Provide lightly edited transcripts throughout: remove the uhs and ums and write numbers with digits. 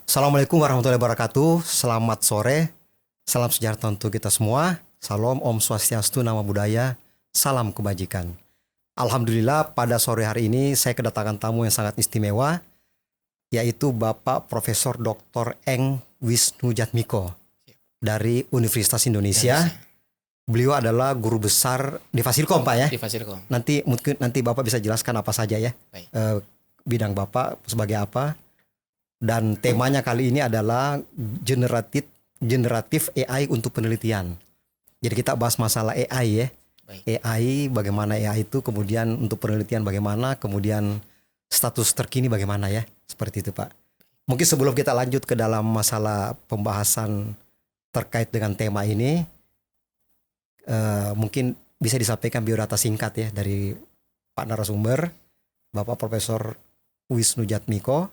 Assalamualaikum warahmatullahi wabarakatuh. Selamat sore. Salam sejahtera untuk kita semua. Salam Om Swastiastu, Namo Buddhaya. Salam kebajikan. Alhamdulillah pada sore hari ini saya kedatangan tamu yang sangat istimewa, yaitu Bapak Profesor Dr. Eng Wisnujatmiko dari Universitas Indonesia. Beliau adalah guru besar di Fasilkom, Pak ya. Di Fasilkom. Nanti Bapak bisa jelaskan apa saja ya. Baik. Bidang Bapak sebagai apa. Dan temanya kali ini adalah generatif AI untuk penelitian. Jadi kita bahas masalah AI ya. Baik. AI, bagaimana AI itu, kemudian untuk penelitian bagaimana, kemudian status terkini bagaimana ya. Seperti itu Pak. Mungkin sebelum kita lanjut ke dalam masalah pembahasan terkait dengan tema ini, mungkin bisa disampaikan biodata singkat ya dari Pak narasumber, Bapak Profesor Wisnujatmiko.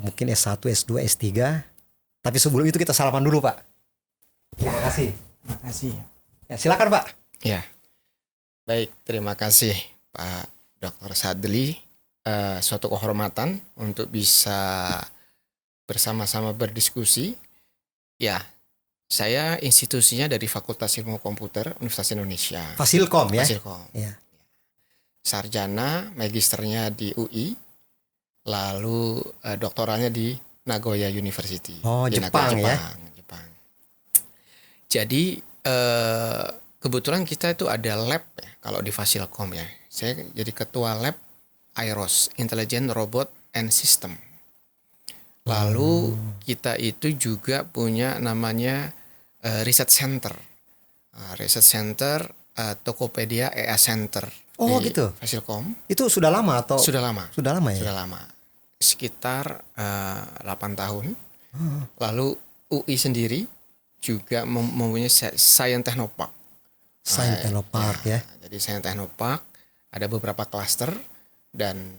Mungkin S1, S2, S3. Tapi sebelum itu kita salaman dulu Pak. Terima kasih. Terima kasih. Ya, silakan Pak. Ya, baik. Terima kasih Pak Dr. Sadli. Suatu kehormatan untuk bisa bersama-sama berdiskusi. Ya, saya institusinya dari Fakultas Ilmu Komputer Universitas Indonesia. Fasilkom ya. Fasilkom. Ya. Sarjana, magisternya di UI. Lalu doktoralnya di Nagoya University. Oh, di Jepang ya. Jepang. Jadi kebetulan kita itu ada lab ya, kalau di Fasilkom ya. Saya jadi ketua lab IROS, Intelligent Robot and System. Lalu kita itu juga punya namanya Research Center. Research Center Tokopedia EA Center. Oh di gitu. Fasilkom. Itu sudah lama atau? Sudah lama. Sudah lama ya. Sudah lama. Sekitar 8 tahun. Lalu UI sendiri juga mempunyai Science Technopark. Science Technopark ya. Jadi Science Technopark ada beberapa klaster dan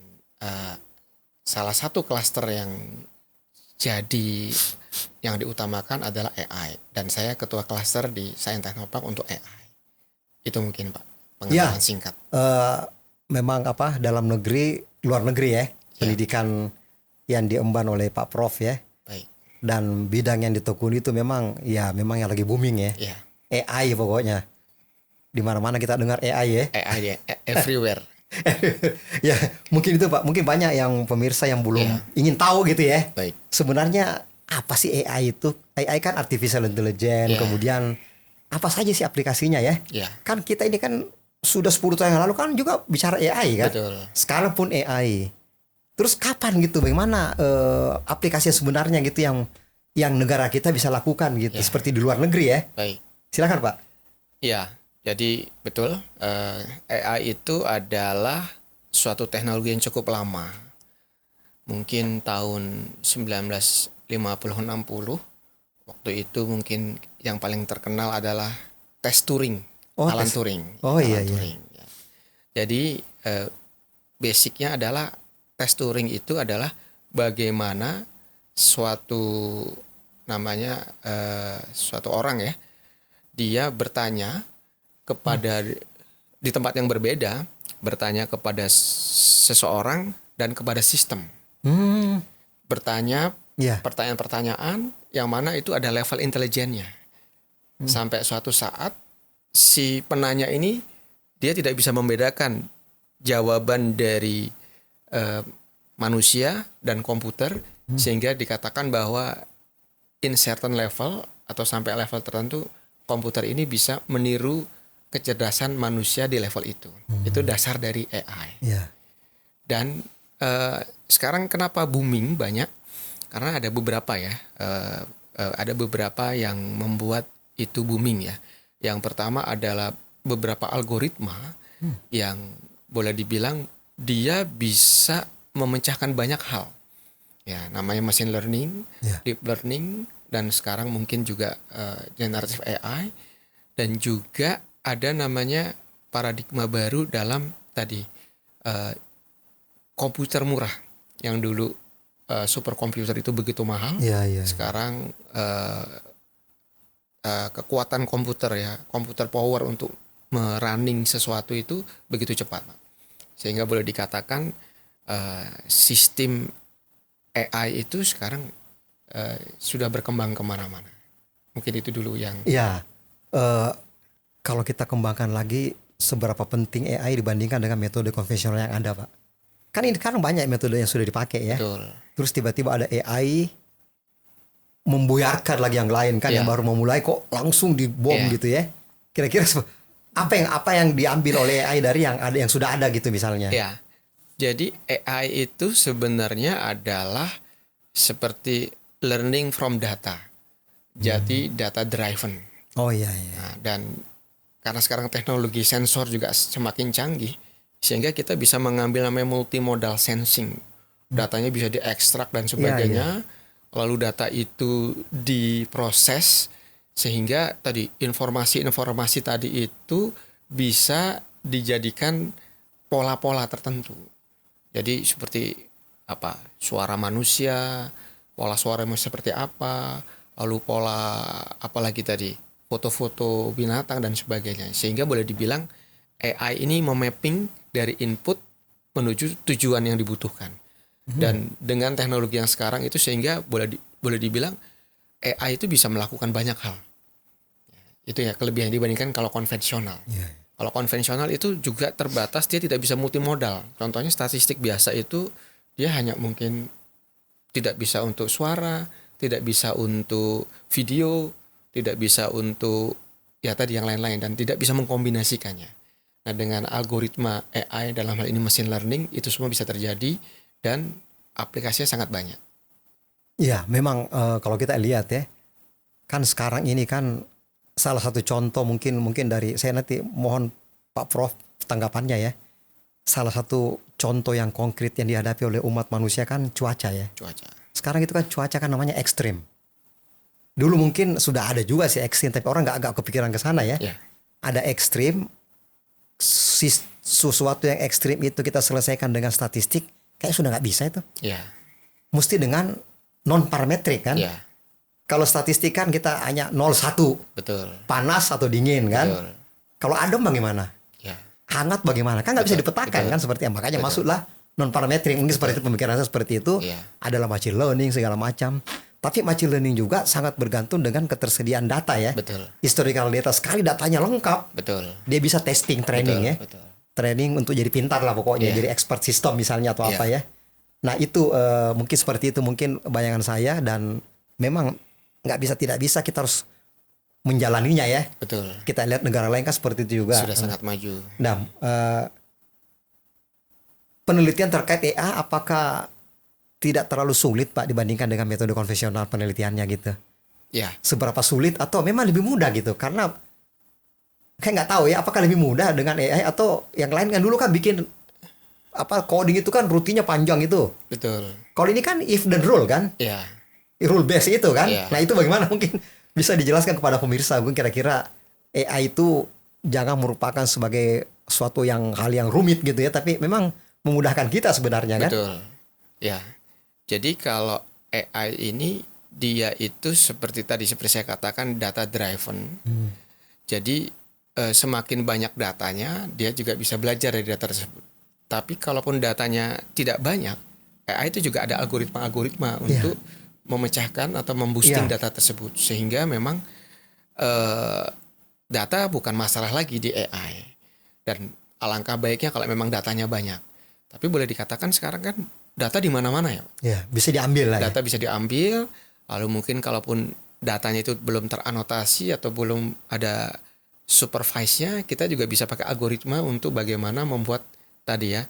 salah satu klaster yang diutamakan adalah AI, dan saya ketua klaster di Science Technopark untuk AI. Itu mungkin Pak pengenalan singkat. Memang dalam negeri, luar negeri ya, pendidikan yang diemban oleh Pak Prof ya. Baik. Dan bidang yang ditekuni itu memang yang lagi booming ya. Ya. AI pokoknya. Di mana-mana kita dengar AI ya. AI ya, everywhere. Ya, mungkin itu Pak. Mungkin banyak yang pemirsa yang belum ingin tahu gitu ya. Baik. Sebenarnya apa sih AI itu? AI kan artificial intelligence, kemudian apa saja sih aplikasinya ya? Kan kita ini kan sudah 10 tahun yang lalu kan juga bicara AI kan? Betul. Sekarang pun AI. Terus kapan gitu? Bagaimana aplikasi sebenarnya gitu yang negara kita bisa lakukan gitu, seperti di luar negeri ya? Baik. Silakan Pak. Ya, jadi betul, AI itu adalah suatu teknologi yang cukup lama. Mungkin tahun 1950-60, waktu itu mungkin yang paling terkenal adalah tes Turing, Alan Turing. Turing. Ya. Jadi basicnya adalah tes Turing itu adalah bagaimana suatu orang ya, dia bertanya kepada di tempat yang berbeda, bertanya kepada seseorang dan kepada sistem. Bertanya pertanyaan-pertanyaan yang mana itu ada level intelijennya. Sampai suatu saat si penanya ini dia tidak bisa membedakan jawaban dari manusia dan komputer, sehingga dikatakan bahwa in certain level atau sampai level tertentu komputer ini bisa meniru kecerdasan manusia di level itu. Itu dasar dari AI. Dan sekarang kenapa booming banyak? Karena ada beberapa ya, ada beberapa yang membuat itu booming ya. Yang pertama adalah beberapa algoritma yang boleh dibilang dia bisa memecahkan banyak hal. Ya, namanya machine learning, deep learning, dan sekarang mungkin juga generative AI, dan juga ada namanya paradigma baru dalam tadi komputer murah yang dulu superkomputer itu begitu mahal. Sekarang kekuatan komputer ya, komputer power untuk merunning sesuatu itu begitu cepat, sehingga boleh dikatakan sistem AI itu sekarang sudah berkembang kemana-mana. Mungkin itu dulu yang Ya, eh, kalau kita kembangkan lagi seberapa penting AI dibandingkan dengan metode konvensional yang ada, Pak. Kan ini sekarang banyak metode yang sudah dipakai ya. betul. Terus tiba-tiba ada AI membuyarkan lagi yang lain kan, Ya. yang baru memulai kok langsung dibom Ya. gitu ya. Kira-kira apa yang diambil oleh AI dari yang ada, yang sudah ada gitu misalnya. Ya. Jadi AI itu sebenarnya adalah seperti learning from data. Jadi data driven. Oh iya iya. Nah, dan karena sekarang teknologi sensor juga semakin canggih, sehingga kita bisa mengambil namanya multimodal sensing. Datanya bisa diekstrak dan sebagainya. Lalu data itu diproses sehingga tadi informasi-informasi tadi itu bisa dijadikan pola-pola tertentu. Jadi seperti apa? Suara manusia, pola suara seperti apa, lalu pola apa lagi tadi? Foto-foto binatang dan sebagainya. Sehingga boleh dibilang AI ini memapping dari input menuju tujuan yang dibutuhkan. Dan dengan teknologi yang sekarang itu sehingga boleh dibilang AI itu bisa melakukan banyak hal. Itu ya kelebihan dibandingkan kalau konvensional. Iya. Kalau konvensional itu juga terbatas, dia tidak bisa multimodal. Contohnya statistik biasa itu dia hanya mungkin tidak bisa untuk suara, tidak bisa untuk video, tidak bisa untuk ya tadi yang lain-lain, dan tidak bisa mengkombinasikannya. Nah, dengan algoritma AI dalam hal ini machine learning itu semua bisa terjadi dan aplikasinya sangat banyak. Iya, memang kalau kita lihat ya, kan sekarang ini kan salah satu contoh mungkin dari saya, nanti mohon Pak Prof tanggapannya ya. Salah satu contoh yang konkret yang dihadapi oleh umat manusia kan cuaca ya. Cuaca. Sekarang itu kan cuaca kan namanya ekstrim. Dulu mungkin sudah ada juga sih ekstrim, tapi orang nggak agak kepikiran ke sana ya. Ya, Ada ekstrim, sesuatu yang ekstrim itu kita selesaikan dengan statistik, kayak sudah nggak bisa itu. ya, Mesti dengan non parametrik kan. ya, Kalau statistik kan kita hanya 0-1, betul, panas atau dingin kan. betul, Kalau adem bagaimana? ya, Hangat bagaimana? Kan nggak bisa Betul, dipetakan betul. kan, seperti makanya Betul. masuklah non parametrik. Mungkin seperti itu pemikiran saya, seperti itu. Iya. Adalah machine learning segala macam. Tapi machine learning juga sangat bergantung dengan ketersediaan data ya. betul, Historical data, sekali datanya lengkap, betul, dia bisa testing, training betul, ya. betul. Training untuk jadi pintar lah pokoknya, Iya. jadi expert system misalnya atau Iya. apa ya. Nah itu mungkin seperti itu mungkin bayangan saya, dan memang nggak bisa tidak bisa, kita harus menjalaninya ya. Betul. Kita lihat negara lain kan seperti itu juga. Sudah sangat maju. Nah, penelitian terkait AI apakah tidak terlalu sulit Pak dibandingkan dengan metode konvensional penelitiannya gitu? Ya, Seberapa sulit atau memang lebih mudah gitu? Karena kayak nggak tahu ya, apakah lebih mudah dengan AI atau yang lain. Kan dulu kan bikin apa coding itu kan rutinnya panjang itu. betul. Kalau ini kan if dan rule kan, Ya, rule base itu kan. Iya. Nah itu bagaimana, mungkin bisa dijelaskan kepada pemirsa, mungkin kira-kira AI itu jangan merupakan sebagai suatu hal yang rumit gitu ya, tapi memang memudahkan kita sebenarnya kan. betul. Ya. Jadi kalau AI ini dia itu seperti saya katakan data driven. Jadi semakin banyak datanya, dia juga bisa belajar dari data tersebut. Tapi kalaupun datanya tidak banyak, AI itu juga ada algoritma-algoritma untuk memecahkan atau memboosting Iya. data tersebut, sehingga memang data bukan masalah lagi di AI. Dan alangkah baiknya kalau memang datanya banyak. Tapi boleh dikatakan sekarang kan data di mana-mana ya. Ya, bisa diambil lah ya. Data bisa diambil, lalu mungkin kalaupun datanya itu belum teranotasi atau belum ada supervise-nya, kita juga bisa pakai algoritma untuk bagaimana membuat tadi ya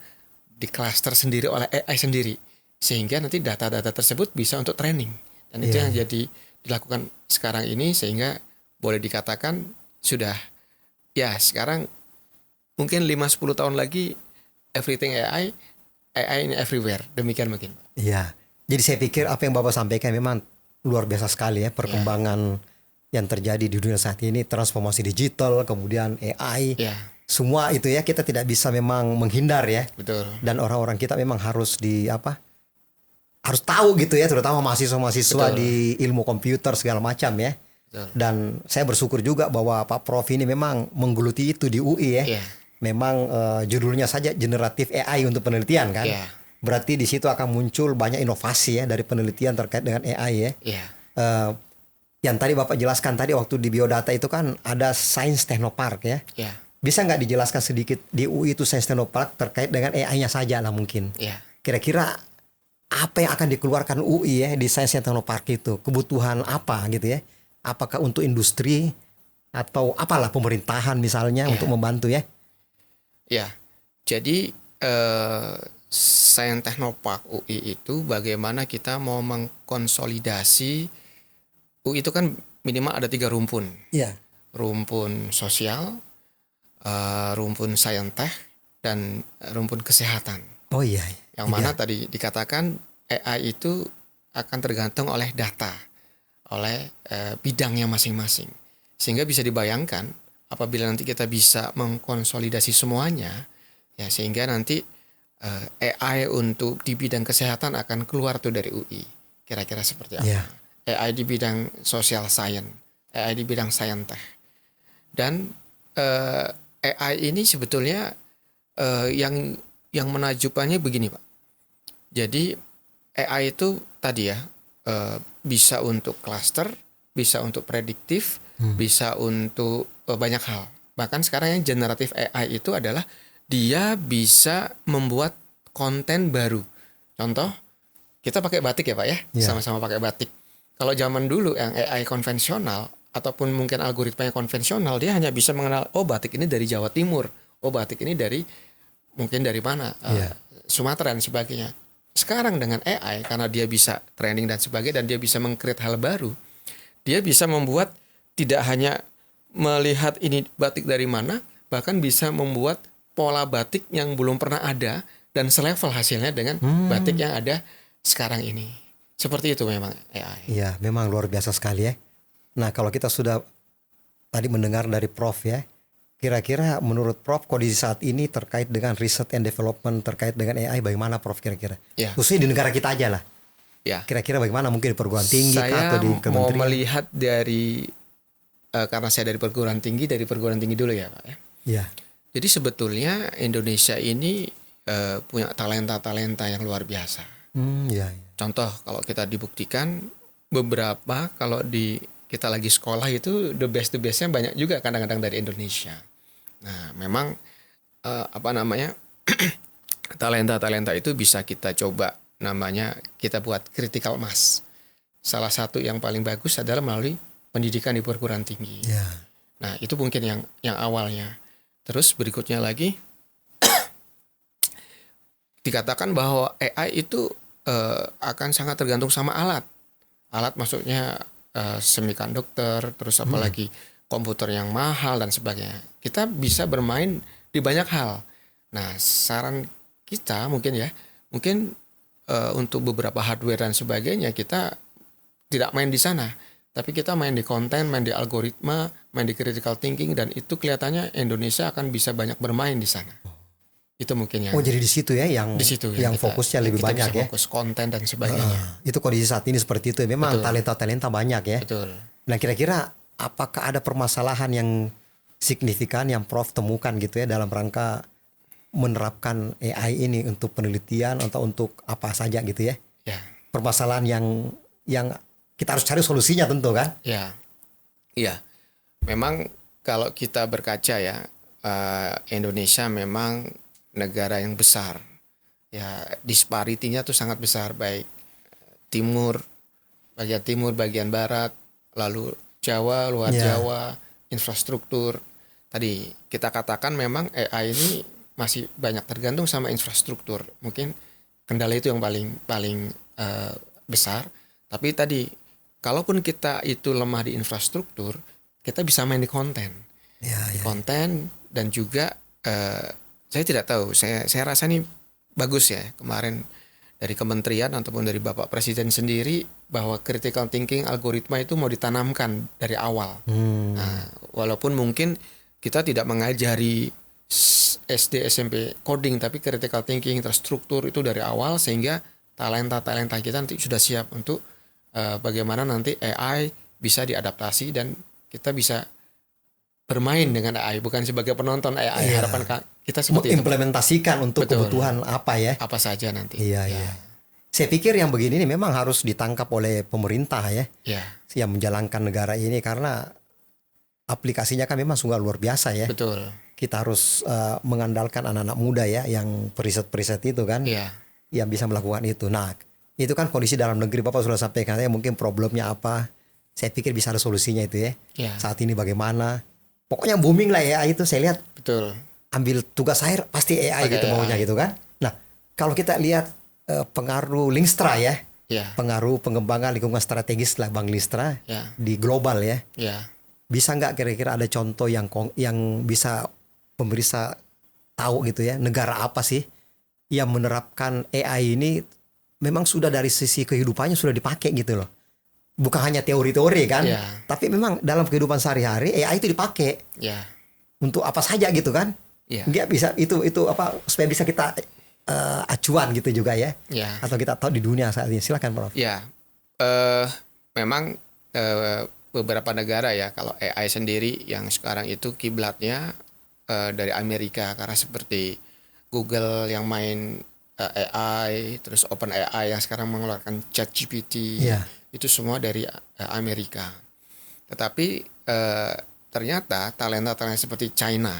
di cluster sendiri oleh AI sendiri, sehingga nanti data-data tersebut bisa untuk training. Dan itu Iya. yang jadi dilakukan sekarang ini, sehingga boleh dikatakan sudah ya sekarang mungkin 5-10 tahun lagi everything AI ini everywhere, demikian mungkin Pak. Iya. Jadi saya pikir apa yang Bapak sampaikan memang luar biasa sekali ya, perkembangan yang terjadi di dunia saat ini, transformasi digital, kemudian AI, Ya, semua itu ya kita tidak bisa memang menghindar ya. betul. Dan orang-orang kita memang harus harus tahu gitu ya, terutama mahasiswa-mahasiswa Betul. di ilmu komputer segala macam ya. Betul. Dan saya bersyukur juga bahwa Pak Prof ini memang menggeluti itu di UI ya. Iya. Memang judulnya saja generatif AI untuk penelitian kan. Iya. Berarti di situ akan muncul banyak inovasi ya dari penelitian terkait dengan AI ya. Iya. Eh, yang tadi Bapak jelaskan tadi waktu di biodata itu kan ada Sains Technopark ya. Iya. Bisa nggak dijelaskan sedikit di UI itu Sains Technopark terkait dengan AI-nya saja lah mungkin. Iya. Kira-kira apa yang akan dikeluarkan UI ya di Sains Technopark itu? Kebutuhan apa gitu ya? Apakah untuk industri atau apalah pemerintahan misalnya untuk membantu ya? Ya, jadi Sains Technopark UI itu bagaimana kita mau mengkonsolidasi UI itu kan minimal ada 3 rumpun. Iya. Rumpun sosial, rumpun saintek, dan rumpun kesehatan. Oh iya. Yang mana tadi dikatakan AI itu akan tergantung oleh data, oleh bidangnya masing-masing. Sehingga bisa dibayangkan apabila nanti kita bisa mengkonsolidasi semuanya, ya sehingga nanti AI untuk di bidang kesehatan akan keluar tuh dari UI. Kira-kira seperti apa? Yeah. AI di bidang social science, AI di bidang saintek. Dan AI ini sebetulnya yang menakjubkannya begini, Pak. Jadi AI itu tadi ya bisa untuk cluster, bisa untuk prediktif, bisa untuk banyak hal. Bahkan sekarang yang generatif AI itu adalah dia bisa membuat konten baru. Contoh, kita pakai batik ya Pak ya, sama-sama pakai batik. Kalau zaman dulu yang AI konvensional ataupun mungkin algoritmanya konvensional, dia hanya bisa mengenal, oh batik ini dari Jawa Timur, oh batik ini dari mungkin dari mana, Sumatera dan sebagainya. Sekarang dengan AI, karena dia bisa training dan sebagainya, dan dia bisa meng-create hal baru, dia bisa membuat tidak hanya melihat ini batik dari mana, bahkan bisa membuat pola batik yang belum pernah ada dan selevel hasilnya dengan batik yang ada sekarang ini. Seperti itu memang AI. Iya, memang luar biasa sekali ya. Nah, kalau kita sudah tadi mendengar dari Prof ya, kira-kira menurut Prof kondisi saat ini terkait dengan riset and development terkait dengan AI bagaimana Prof kira-kira? Ya. Khususnya di negara kita aja lah. Ya. Kira-kira bagaimana mungkin di perguruan tinggi saya atau di kementerian? mau melihat dari karena saya dari perguruan tinggi dulu ya Pak ya. Iya. Jadi sebetulnya Indonesia ini punya talenta-talenta yang luar biasa. Iya. Contoh kalau kita dibuktikan beberapa kalau kita lagi sekolah itu the bestnya banyak juga kadang-kadang dari Indonesia. Nah memang talenta-talenta itu bisa kita coba namanya kita buat critical mass. Salah satu yang paling bagus adalah melalui pendidikan di perguruan tinggi. Ya. Nah itu mungkin yang awalnya. Terus berikutnya lagi dikatakan bahwa AI itu akan sangat tergantung sama alat. Alat maksudnya semikonduktor, terus apalagi komputer yang mahal dan sebagainya. Kita bisa bermain di banyak hal. Nah saran kita mungkin untuk beberapa hardware dan sebagainya kita tidak main di sana. Tapi kita main di konten, main di algoritma, main di critical thinking, dan itu kelihatannya Indonesia akan bisa banyak bermain di sana. Itu mungkin yang. Oh jadi di situ ya yang fokusnya lebih kita banyak bisa ya. fokus konten dan sebagainya. Itu kondisi saat ini seperti itu. Memang talenta-talenta banyak ya. Betul. Nah kira-kira apakah ada permasalahan yang signifikan yang Prof temukan gitu ya dalam rangka menerapkan AI ini untuk penelitian atau untuk apa saja gitu ya? Ya. Permasalahan yang kita harus cari solusinya tentu kan? Ya, iya. Memang kalau kita berkaca ya, Indonesia memang negara yang besar. Ya, disparitinya tuh sangat besar, baik bagian timur, bagian barat, lalu Jawa, luar Jawa, infrastruktur. Tadi kita katakan memang AI ini masih banyak tergantung sama infrastruktur. Mungkin kendala itu yang paling besar. Tapi tadi kalaupun kita itu lemah di infrastruktur, kita bisa main di konten. Konten dan juga saya tidak tahu, saya rasa ini bagus ya kemarin dari kementerian ataupun dari Bapak Presiden sendiri bahwa critical thinking algoritma itu mau ditanamkan dari awal. Nah, walaupun mungkin kita tidak mengajari SD SMP coding, tapi critical thinking terstruktur itu dari awal sehingga talenta-talenta kita nanti sudah siap untuk bagaimana nanti AI bisa diadaptasi dan kita bisa bermain dengan AI bukan sebagai penonton AI. Harapan kita seperti itu, Pak. mengimplementasikan untuk Betul. kebutuhan apa ya. Apa saja nanti. Iya, Ya. iya. Saya pikir yang begini ini memang harus ditangkap oleh pemerintah ya, Ya, yang menjalankan negara ini, karena aplikasinya kan memang sungguh luar biasa ya. betul. Kita harus mengandalkan anak-anak muda ya, yang periset-periset itu kan, Ya, yang bisa melakukan itu. Nah, itu kan kondisi dalam negeri, Bapak sudah sampaikan ya, mungkin problemnya apa. Saya pikir bisa ada solusinya itu ya. ya, Saat ini bagaimana? Pokoknya booming lah ya itu, saya lihat betul. ambil tugas akhir pasti AI Pakai gitu maunya AI. gitu kan. Nah, kalau kita lihat pengaruh Linkstra ya, Ya, pengaruh pengembangan lingkungan strategis lah Bank Linkstra ya, di global ya. ya. Bisa nggak kira-kira ada contoh yang bisa pemerintah tahu gitu ya, negara apa sih yang menerapkan AI ini memang sudah dari sisi kehidupannya sudah dipakai gitu loh. Bukan hanya teori-teori kan, Ya. tapi memang dalam kehidupan sehari-hari AI itu dipakai Ya, untuk apa saja gitu kan. ya, Dia bisa itu apa supaya bisa kita acuan gitu juga ya, ya. atau kita tahu di dunia saat ini. Silakan Prof. Ya, memang beberapa negara ya, kalau AI sendiri yang sekarang itu kiblatnya dari Amerika, karena seperti Google yang main AI, terus OpenAI yang sekarang mengeluarkan ChatGPT, Iya. itu semua dari Amerika. Tetapi ternyata talenta-talenta seperti China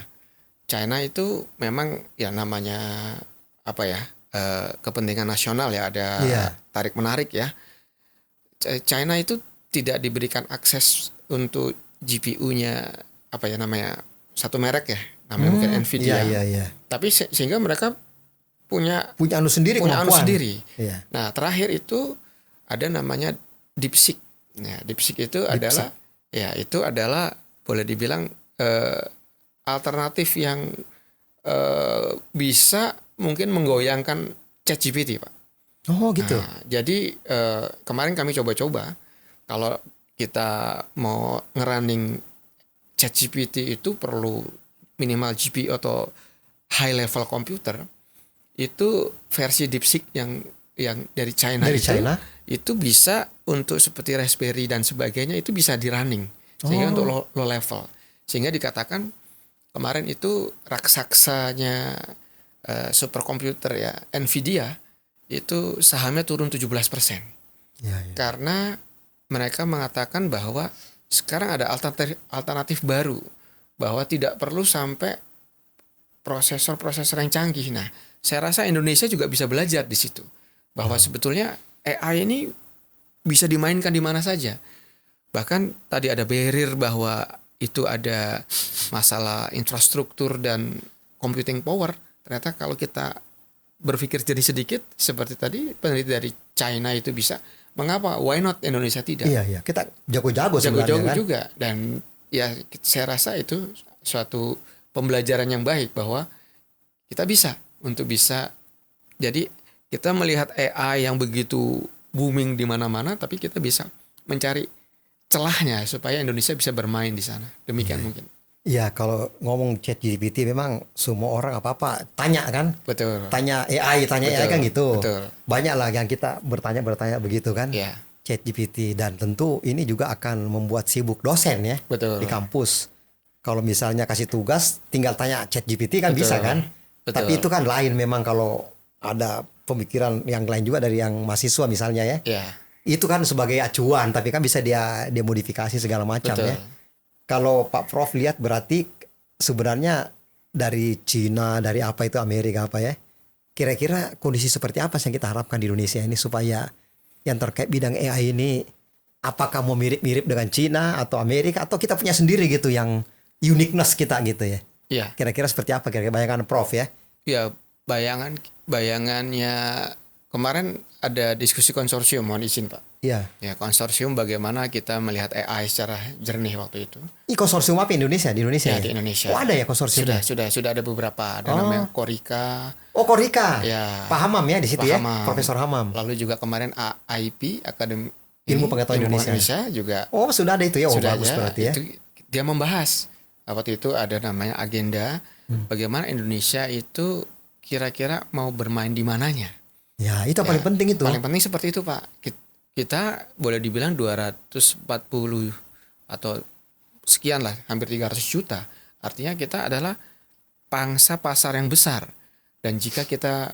itu memang ya namanya apa ya, kepentingan nasional ya, ada Iya. tarik menarik ya. China itu tidak diberikan akses untuk GPU-nya apa ya namanya, satu merek ya, namanya mungkin Nvidia. Iya. Tapi sehingga mereka punya Punya anu sendiri, anu kemampuan. sendiri. Iya. Nah, terakhir itu ada namanya DeepSeek. Nah, DeepSeek itu adalah boleh dibilang alternatif yang bisa mungkin menggoyangkan ChatGPT, Pak. Oh gitu. Nah, jadi kemarin kami coba-coba, kalau kita mau ngerunning ChatGPT itu perlu minimal GPU atau high level computer. Itu versi DeepSeek yang dari China itu bisa untuk seperti Raspberry dan sebagainya itu bisa di running sehingga untuk low level, sehingga dikatakan kemarin itu raksaksanya superkomputer ya Nvidia itu sahamnya turun 17%. Ya. Karena mereka mengatakan bahwa sekarang ada alternatif baru, bahwa tidak perlu sampai prosesor yang canggih. Nah, saya rasa Indonesia juga bisa belajar di situ, bahwa sebetulnya AI ini bisa dimainkan di mana saja. Bahkan tadi ada barrier bahwa itu ada masalah infrastruktur dan computing power. Ternyata kalau kita berpikir jadi sedikit, seperti tadi peneliti dari China itu bisa, mengapa? Why not Indonesia tidak? Iya. Kita jago-jago sebenarnya kan. juga, dan ya saya rasa itu suatu pembelajaran yang baik bahwa kita bisa jadi kita melihat AI yang begitu booming di mana-mana, tapi kita bisa mencari celahnya supaya Indonesia bisa bermain di sana. Demikian mungkin. Iya, kalau ngomong ChatGPT memang semua orang apa-apa tanya kan. Betul. Tanya AI kan gitu. Betul. Banyak lah yang kita bertanya begitu kan. Ya. ChatGPT, dan tentu ini juga akan membuat sibuk dosen ya. Betul. Di kampus. Kalau misalnya kasih tugas tinggal tanya ChatGPT kan Betul. bisa kan. Betul. Tapi itu kan lain memang kalau ada pemikiran yang lain juga dari yang mahasiswa misalnya ya. Ya. Itu kan sebagai acuan, tapi kan bisa dia modifikasi segala macam Betul. ya. Kalau Pak Prof lihat berarti sebenarnya dari Cina, dari apa itu Amerika apa ya. Kira-kira kondisi seperti apa sih yang kita harapkan di Indonesia ini supaya yang terkait bidang AI ini apakah mau mirip-mirip dengan Cina atau Amerika, atau kita punya sendiri gitu yang uniqueness kita gitu ya. Iya. Kira-kira seperti apa kira-kira bayangan Prof ya? Ya, bayangannya kemarin ada diskusi konsorsium, mohon izin Pak. Iya. Ya, konsorsium bagaimana kita melihat AI secara jernih waktu itu. Ini konsorsium apa Indonesia? Di Indonesia Ya, ya? di Indonesia. Oh ada ya konsorsiumnya? Sudah ada beberapa. Ada namanya Korika. Oh Korika. Ya. Pak Hamam ya di situ Pak ya? Hamam. Profesor Hamam. Lalu juga kemarin AIP, Akademi Ilmu Pengetahuan Indonesia. juga. Oh sudah ada itu ya? Oh Sudah bagus ada. berarti ya. Itu dia membahas. Waktu itu ada namanya agenda bagaimana Indonesia itu kira-kira mau bermain di mananya. Ya itu yang paling penting itu. Paling penting seperti itu Pak. Kita boleh dibilang 240 atau sekian lah, hampir 300 juta. Artinya kita adalah pangsa pasar yang besar. Dan jika kita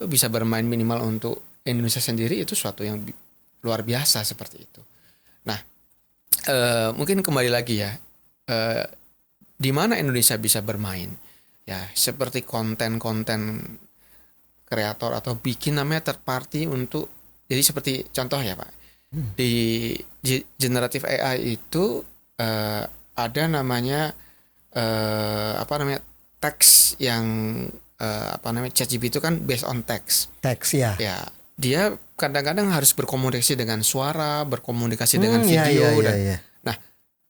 bisa bermain minimal untuk Indonesia sendiri, itu suatu yang luar biasa seperti itu. Nah, mungkin kembali lagi ya, di mana Indonesia bisa bermain? Ya, seperti konten-konten kreator atau bikin namanya third party untuk, jadi seperti contoh ya Pak, di generative AI itu ada namanya teks yang ChatGPT itu kan based on text. Teks ya. Ya, dia kadang-kadang harus berkomunikasi dengan suara, berkomunikasi dengan video Nah,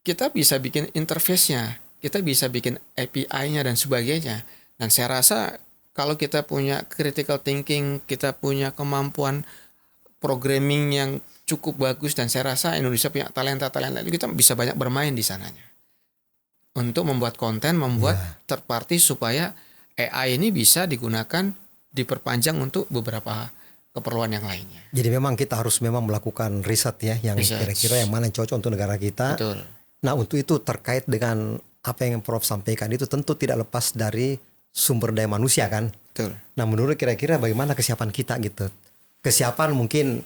kita bisa bikin interface-nya, kita bisa bikin API-nya dan sebagainya. Dan saya rasa kalau kita punya critical thinking, kita punya kemampuan programming yang cukup bagus, dan saya rasa Indonesia punya talenta-talenta itu, kita bisa banyak bermain di sananya. Untuk membuat konten, membuat third party supaya AI ini bisa digunakan, diperpanjang untuk beberapa keperluan yang lainnya. Jadi memang kita harus memang melakukan riset ya, yang kira-kira yang mana yang cocok untuk negara kita. Betul. Nah, untuk itu terkait dengan apa yang Prof sampaikan itu tentu tidak lepas dari sumber daya manusia kan. Betul. Nah, menurut kira-kira bagaimana kesiapan kita gitu? Kesiapan mungkin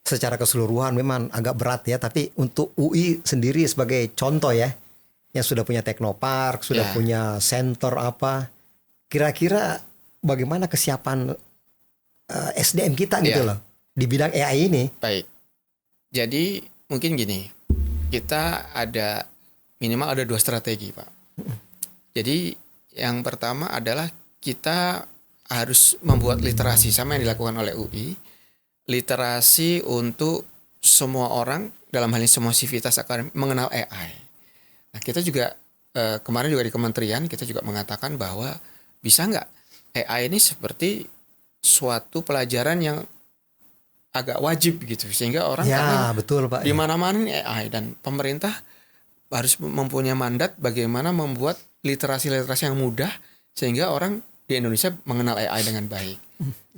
secara keseluruhan memang agak berat ya, tapi untuk UI sendiri sebagai contoh ya, yang sudah punya teknopark, sudah punya center apa, kira-kira bagaimana kesiapan SDM kita gitu loh di bidang AI ini? Baik. Jadi mungkin gini, kita ada minimal ada 2 strategi Pak. Jadi yang pertama adalah kita harus membuat literasi, sama yang dilakukan oleh UI, literasi untuk semua orang, dalam hal ini semua sivitas akademik mengenal AI. Nah, kita juga kemarin juga di kementerian kita juga mengatakan bahwa bisa nggak AI ini seperti suatu pelajaran yang agak wajib gitu, sehingga orang karena betul Pak, di mana-mana ini AI, dan pemerintah harus mempunyai mandat bagaimana membuat literasi-literasi yang mudah sehingga orang di Indonesia mengenal AI dengan baik.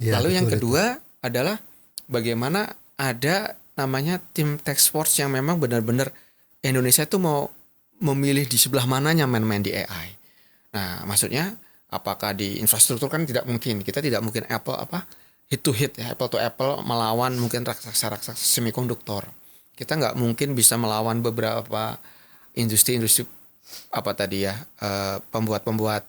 Lalu yang kedua adalah bagaimana ada namanya tim task force yang memang benar-benar Indonesia itu mau memilih di sebelah mananya main-main di AI. Nah, maksudnya apakah di infrastruktur kan tidak mungkin. Kita tidak mungkin head to head ya, apple to apple melawan mungkin raksasa-raksasa semikonduktor. Kita nggak mungkin bisa melawan beberapa industri-industri pembuat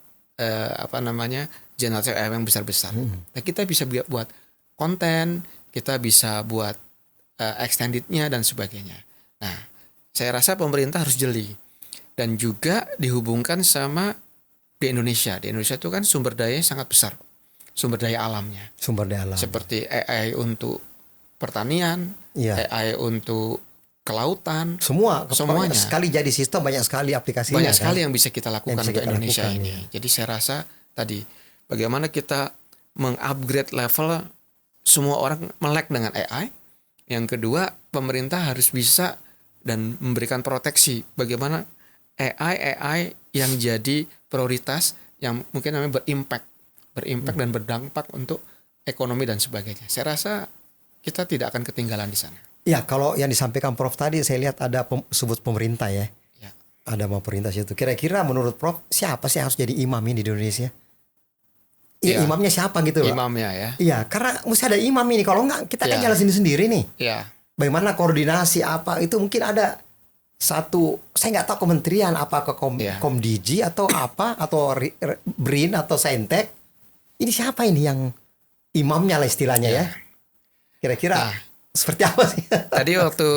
generatif AI yang besar-besar. Nah, kita bisa buat konten, kita bisa buat extended-nya dan sebagainya. Nah, saya rasa pemerintah harus jeli dan juga dihubungkan sama di Indonesia. Di Indonesia itu kan sumber dayanya sangat besar, sumber daya alamnya. Sumber daya alam. Seperti AI untuk pertanian, AI untuk kelautan, semuanya. Sekali jadi sistem banyak sekali aplikasinya. Banyak sekali yang bisa kita lakukan untuk Indonesia ini. Jadi saya rasa tadi bagaimana kita mengupgrade level semua orang melek dengan AI. Yang kedua, pemerintah harus bisa dan memberikan proteksi bagaimana AI yang jadi prioritas yang mungkin namanya berimpact dan berdampak untuk ekonomi dan sebagainya. Saya rasa kita tidak akan ketinggalan di sana. Ya, kalau yang disampaikan Prof tadi saya lihat ada sebut pemerintah ya. Ada pemerintah situ. Kira-kira menurut Prof siapa sih harus jadi imam ini di Indonesia? Imamnya siapa gitu loh? Imamnya ya. Iya, karena mesti ada imam ini. Kalau enggak kita kan jalan sendiri nih. Iya. Bagaimana koordinasi apa itu mungkin ada satu, saya nggak tahu kementerian apa ke Komdigi atau apa atau BRIN atau Saintek. Ini siapa ini yang imamnya lah istilahnya ya? Kira-kira seperti apa sih? Tadi waktu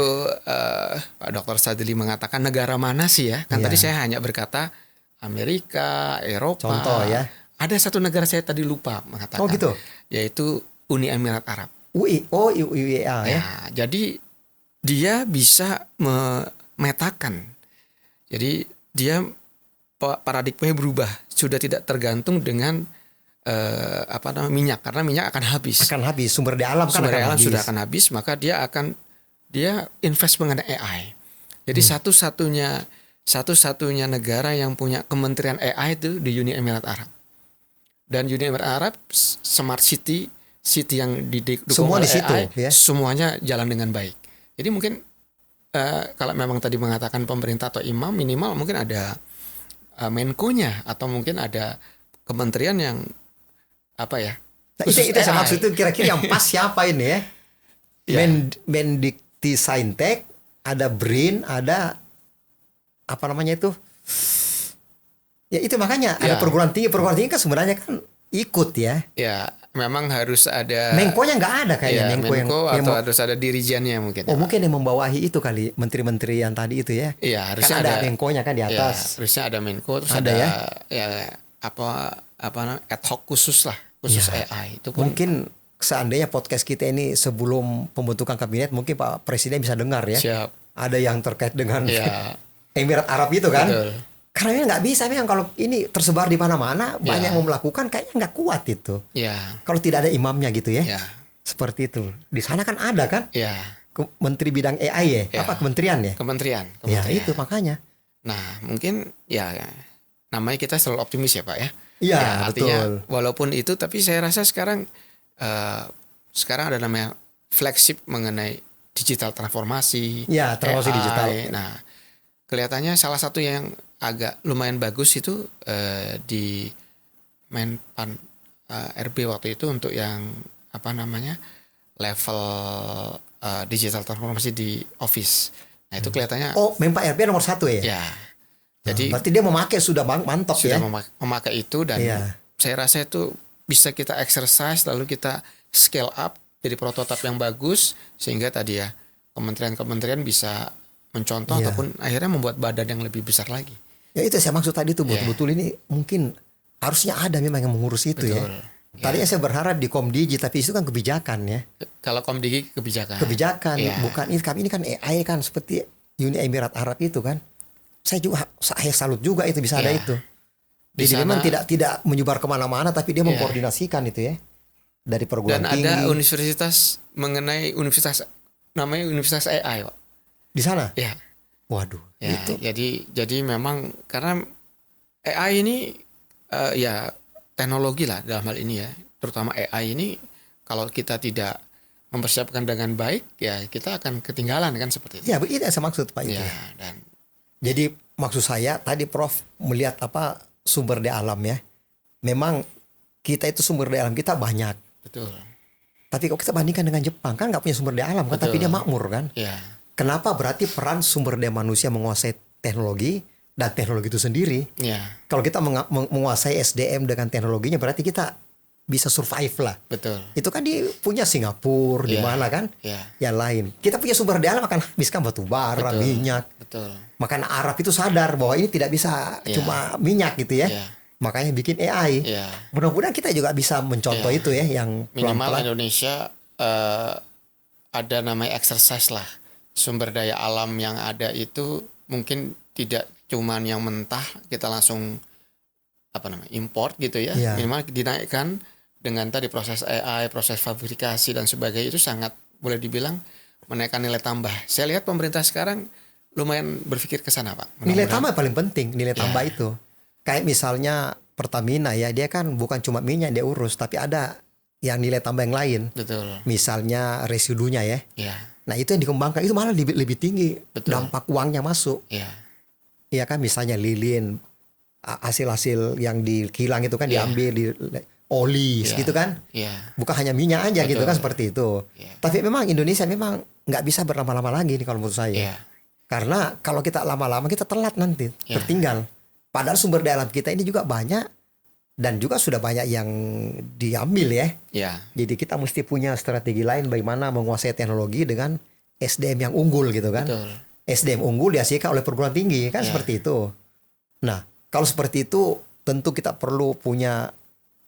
Pak Dr. Sadili mengatakan negara mana sih ya? Kan tadi saya hanya berkata Amerika, Eropa. Contoh ya. Ada satu negara saya tadi lupa mengatakan. Oh gitu. Yaitu Uni Emirat Arab. UIA ya. Jadi dia bisa memetakan. Jadi dia paradigmanya berubah, sudah tidak tergantung dengan minyak, karena minyak akan habis. Sumber daya alam sudah akan habis, maka dia invest mengenai AI. Jadi satu-satunya negara yang punya kementerian AI itu di Uni Emirat Arab. Dan Uni Emirat Arab smart city yang didukung semua oleh di situ, AI, semuanya jalan dengan baik. Jadi mungkin kalau memang tadi mengatakan pemerintah atau imam, minimal mungkin ada Menko-nya atau mungkin ada kementerian yang apa ya? Nah, Khusus itu saya AI. maksud itu kira-kira yang pas siapa ini ya? Ya. Mendikti Saintek, ada BRIN, ada apa namanya itu? Ya itu makanya ada Ya. perguruan tinggi kan sebenarnya kan ikut ya. Ya, memang harus ada Menko-nya nggak ada kayaknya, ya, Menko yang atau mau- harus ada dirijennya mungkin. oh mungkin yang membawahi itu kali menteri-menteri yang tadi itu ya. Iya, Kan harusnya ada ada Menko-nya kan di ya, atas. harusnya ada Menko, terus Ada ada ya? ya apa ad hoc khusus lah, khusus Ya. AI. Itu pun Mungkin seandainya podcast kita ini sebelum pembentukan kabinet mungkin Pak Presiden bisa dengar ya. siap. Ada yang terkait dengan Ya, Emirat Arab itu kan. betul. Karena ini nggak bisa memang kalau ini tersebar di mana-mana banyak Ya. yang mau melakukan kayaknya nggak kuat itu. Ya, Kalau tidak ada imamnya gitu ya. ya, Seperti itu. Di sana kan ada kan ya. Menteri bidang AI ya. Ya. Apa kementerian ya? Kementerian. Ya itu makanya. Nah, mungkin ya namanya kita selalu optimis ya Pak ya. Iya, Ya, artinya betul. walaupun itu, tapi saya rasa sekarang ada namanya flagship mengenai digital transformasi. Ya, transformasi AI. digital. Nah, kelihatannya salah satu yang agak lumayan bagus itu di Menpan RB waktu itu untuk yang apa namanya level digital transformasi di Office. Nah, itu kelihatannya Oh, Menpa RB nomor 1 ya? ya. Jadi Berarti dia memakai sudah mantap sudah ya. memakai itu dan Iya. saya rasa itu bisa kita exercise lalu kita scale up jadi prototipe yang bagus sehingga tadi ya kementerian-kementerian bisa mencontoh Iya. ataupun akhirnya membuat badan yang lebih besar lagi. Ya itu saya maksud tadi tuh Iya. betul-betul ini mungkin harusnya ada memang yang mengurus itu Betul. ya. Tadinya saya berharap di Komdigi tapi itu kan kebijakan ya. Kalau Komdigi kebijakan. Kebijakan Iya. bukan ini kan AI kan seperti Uni Emirat Arab itu kan. Saya salut juga itu bisa ada Iya. itu. Di Jadi sana- memang tidak menyebar kemana-mana tapi dia Iya. mengkoordinasikan itu ya dari perguruan Dan tinggi ada universitas mengenai universitas namanya Universitas AI, Pak. di sana. Ya. Waduh, Ya, itu jadi memang karena AI ini ya teknologi lah dalam hal ini ya, terutama AI ini kalau kita tidak mempersiapkan dengan baik ya kita akan ketinggalan kan seperti itu. ya itu yang saya maksud Pak itu. Ya, dan Jadi maksud saya tadi Prof melihat apa sumber daya alam ya. Memang kita itu sumber daya alam kita banyak. betul. Tapi kalau kita bandingkan dengan Jepang kan nggak punya sumber daya alam kan, tapi Betul. dia makmur kan. Ya, Kenapa berarti peran sumber daya manusia menguasai teknologi dan teknologi itu sendiri? ya, Kalau kita menguasai SDM dengan teknologinya berarti kita bisa survive lah. betul. Itu kan di punya Singapura di Iya. mana kan? Ya, Yang lain. Kita punya sumber daya alam akan habiskan batu bara, Betul. minyak. betul. Makanya Arab itu sadar bahwa ini tidak bisa Iya. cuma minyak gitu ya. Ya, Makanya bikin AI. ya. Mudah-mudahan kita juga bisa mencontoh Iya. itu ya yang Minimal pelan-pelan. Indonesia ada namanya exercise lah. Sumber daya alam yang ada itu mungkin tidak cuman yang mentah kita langsung apa namanya import gitu ya. Iya. Minimal dinaikkan dengan tadi proses AI, proses fabrikasi dan sebagainya itu sangat boleh dibilang menaikkan nilai tambah. Saya lihat pemerintah sekarang lumayan berpikir ke sana, Pak. Nilai Mudah-mudahan. tambah paling penting, nilai Iya. tambah itu. Kayak misalnya Pertamina ya, dia kan bukan cuma minyak yang dia urus, tapi ada yang nilai tambah yang lain. Betul. Misalnya residunya ya. Ya, Nah itu yang dikembangkan, itu malah lebih tinggi. Betul. Dampak uangnya masuk. ya, Iya kan misalnya lilin, hasil-hasil yang dikilang itu kan Iya. diambil di oli Iya. gitu kan. ya, Bukan hanya minyak aja gitu Betul. kan seperti itu. Iya. Tapi memang Indonesia memang nggak bisa berlama-lama lagi nih kalau menurut saya. ya, Karena kalau kita lama-lama kita telat nanti, Ya. tertinggal. Padahal sumber daya alam kita ini juga banyak dan juga sudah banyak yang diambil ya. ya, Jadi kita mesti punya strategi lain bagaimana menguasai teknologi dengan SDM yang unggul gitu kan. betul. SDM unggul dihasilkan oleh perguruan tinggi kan Ya. seperti itu. Nah, kalau seperti itu tentu kita perlu punya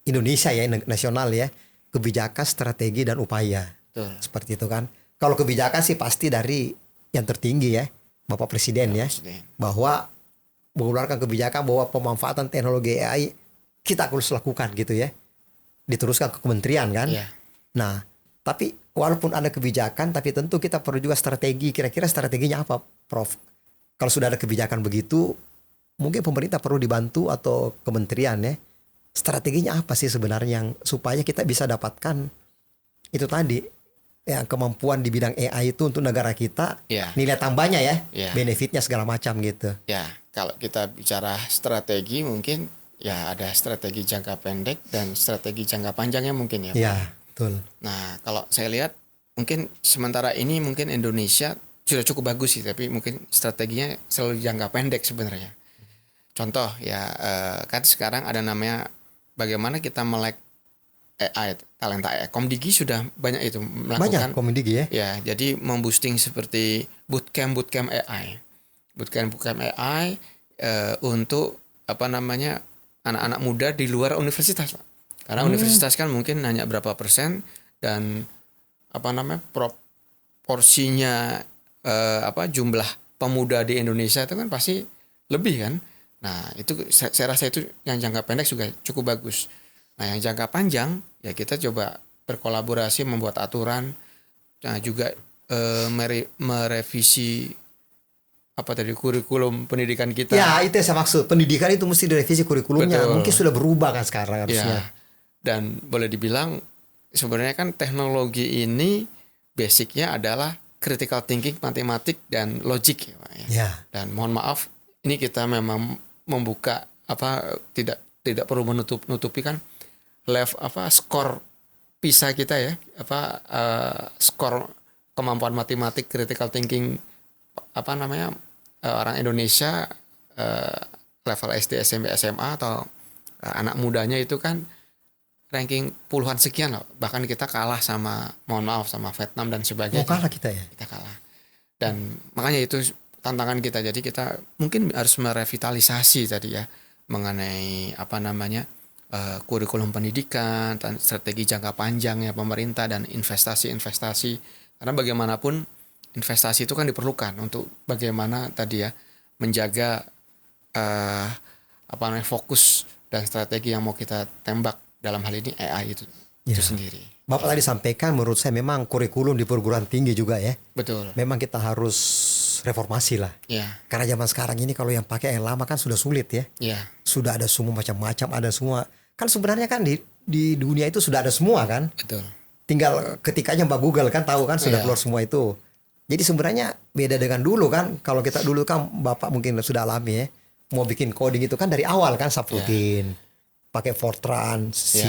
Indonesia ya nasional ya, kebijakan, strategi dan upaya. Betul. Seperti itu kan. Kalau kebijakan sih pasti dari yang tertinggi ya, Bapak Presiden ya, Presiden. bahwa mengeluarkan kebijakan bahwa pemanfaatan teknologi AI kita harus lakukan gitu ya. Diteruskan ke kementerian kan. Ya, Nah, tapi walaupun ada kebijakan, tapi tentu kita perlu juga strategi. Kira-kira strateginya apa, Prof? Kalau sudah ada kebijakan begitu, mungkin pemerintah perlu dibantu atau kementerian ya. Strateginya apa sih sebenarnya yang supaya kita bisa dapatkan itu tadi yang kemampuan di bidang AI itu untuk negara kita, Ya, nilai tambahnya ya, ya, benefitnya segala macam gitu. ya. Kalau kita bicara strategi mungkin ya ada strategi jangka pendek dan strategi jangka panjangnya mungkin ya, Pak. Ya, betul. Nah, kalau saya lihat mungkin sementara ini mungkin Indonesia sudah cukup bagus sih, tapi mungkin strateginya selalu jangka pendek sebenarnya. Contoh ya, kan sekarang ada namanya bagaimana kita melek AI, talenta AI. Komdigi sudah banyak itu Banyak melakukan komedi ya. ya, jadi memboosting seperti bootcamp AI. Bootcamp AI untuk apa namanya anak-anak muda di luar universitas, Pak. Karena universitas kan mungkin hanya berapa persen dan apa namanya proporsinya jumlah pemuda di Indonesia itu kan pasti lebih kan. Nah, itu saya rasa itu yang jangka pendek juga cukup bagus. Nah, yang jangka panjang ya kita coba berkolaborasi membuat aturan, nah juga merevisi apa tadi kurikulum pendidikan kita. Ya, itu yang saya maksud. Pendidikan itu mesti direvisi kurikulumnya. Betul. Mungkin sudah berubah kan sekarang harusnya. Ya, dan boleh dibilang sebenarnya kan teknologi ini basicnya adalah critical thinking, matematik dan logik ya, Pak, ya. Ya. Dan mohon maaf, ini kita memang membuka tidak perlu nutupi kan skor PISA kita ya, skor kemampuan matematik, critical thinking orang Indonesia level SD, SMP, SMA atau anak mudanya itu kan ranking puluhan sekian loh. Bahkan kita kalah sama, mohon maaf, sama Vietnam dan sebagainya. Kalah kita ya. Kita kalah. Dan makanya itu tantangan kita. Jadi kita mungkin harus merevitalisasi tadi ya mengenai kurikulum pendidikan, strategi jangka panjangnya pemerintah dan investasi. Karena bagaimanapun investasi itu kan diperlukan untuk bagaimana tadi ya menjaga fokus dan strategi yang mau kita tembak dalam hal ini AI itu sendiri. Bapak tadi sampaikan menurut saya memang kurikulum di perguruan tinggi juga ya. Betul. Memang kita harus reformasi lah. Ya. Karena zaman sekarang ini kalau yang pakai yang lama kan sudah sulit ya. Ya. Sudah ada semua macam-macam, ada semua. Kan sebenarnya kan di dunia itu sudah ada semua kan. Betul. Tinggal ketikanya Mbak Google kan tahu kan sudah keluar semua itu. Jadi sebenarnya beda dengan dulu kan. Kalau kita dulu kan Bapak mungkin sudah alami ya. Mau bikin coding itu kan dari awal kan subroutine. Pakai Fortran, C.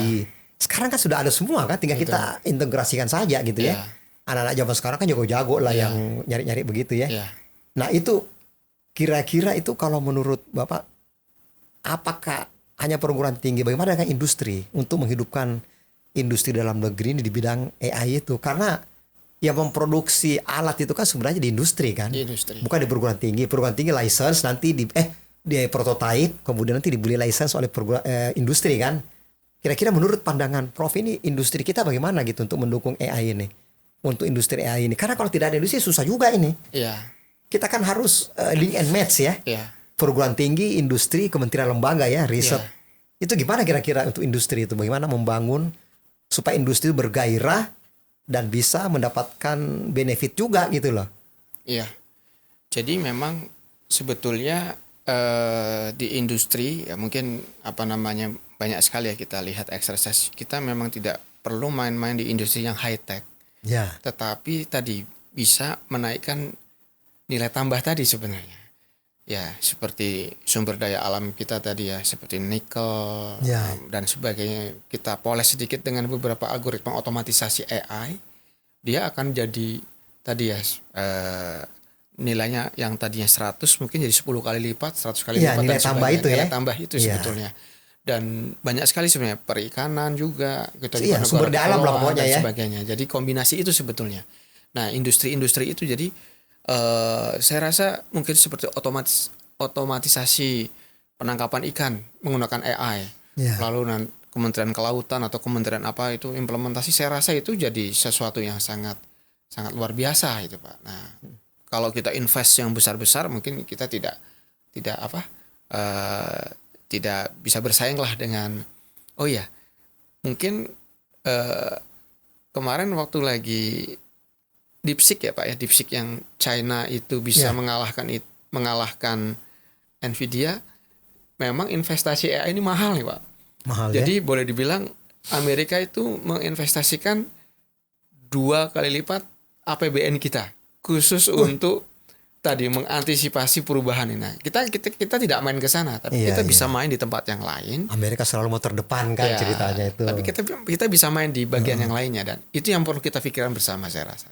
Sekarang kan sudah ada semua kan. Tinggal kita integrasikan saja gitu ya. Anak-anak zaman sekarang kan jago-jago lah yang nyari-nyari begitu ya. Nah itu kira-kira itu kalau menurut Bapak apakah hanya perguruan tinggi, bagaimana dengan industri untuk menghidupkan industri dalam negeri ini di bidang AI itu? Karena yang memproduksi alat itu kan sebenarnya di industri kan, bukan di perguruan tinggi. Perguruan tinggi license nanti di prototype, kemudian nanti dibeli license oleh industri kan. Kira-kira menurut pandangan Prof ini industri kita bagaimana gitu untuk mendukung AI ini, untuk industri AI ini? Karena kalau tidak ada industri susah juga ini. Kita kan harus link and match ya. Perguruan tinggi, industri, kementerian lembaga ya, riset. Itu gimana kira-kira untuk industri itu? Bagaimana membangun supaya industri bergairah dan bisa mendapatkan benefit juga gitu loh. Iya. Jadi memang sebetulnya di industri ya mungkin banyak sekali ya kita lihat eksersis. Kita memang tidak perlu main-main di industri yang high tech. Ya. Tetapi tadi bisa menaikkan nilai tambah tadi sebenarnya. Ya, seperti sumber daya alam kita tadi ya, seperti nikel dan sebagainya. Kita poles sedikit dengan beberapa algoritma otomatisasi AI, dia akan jadi tadi ya nilainya yang tadinya 100 mungkin jadi 10 kali lipat, 100 kali lipat nilai dan tambah itu nilai ya. tambah itu sebetulnya. Dan banyak sekali sebenarnya perikanan juga kita sumber daya alam lah pokoknya ya. Sebagainya. Jadi kombinasi itu sebetulnya. Nah, industri-industri itu jadi saya rasa mungkin seperti otomatisasi penangkapan ikan menggunakan AI. Lalu Kementerian Kelautan atau Kementerian apa itu implementasi, saya rasa itu jadi sesuatu yang sangat luar biasa itu, Pak. Nah, kalau kita invest yang besar-besar mungkin kita tidak bisa bersaing lah dengan mungkin kemarin waktu lagi DeepSeek ya Pak ya, DeepSeek yang China itu bisa mengalahkan Nvidia. Memang investasi AI ini mahal nih Pak. Jadi boleh dibilang Amerika itu menginvestasikan 2 2 kali lipat APBN kita khusus untuk tadi mengantisipasi perubahan ini. Nah, kita tidak main ke sana, tapi Iya, kita iya. bisa main di tempat yang lain. Amerika selalu mau terdepan kan Ya, ceritanya itu. tapi kita bisa main di bagian yang lainnya, dan itu yang perlu kita pikirkan bersama, saya rasa.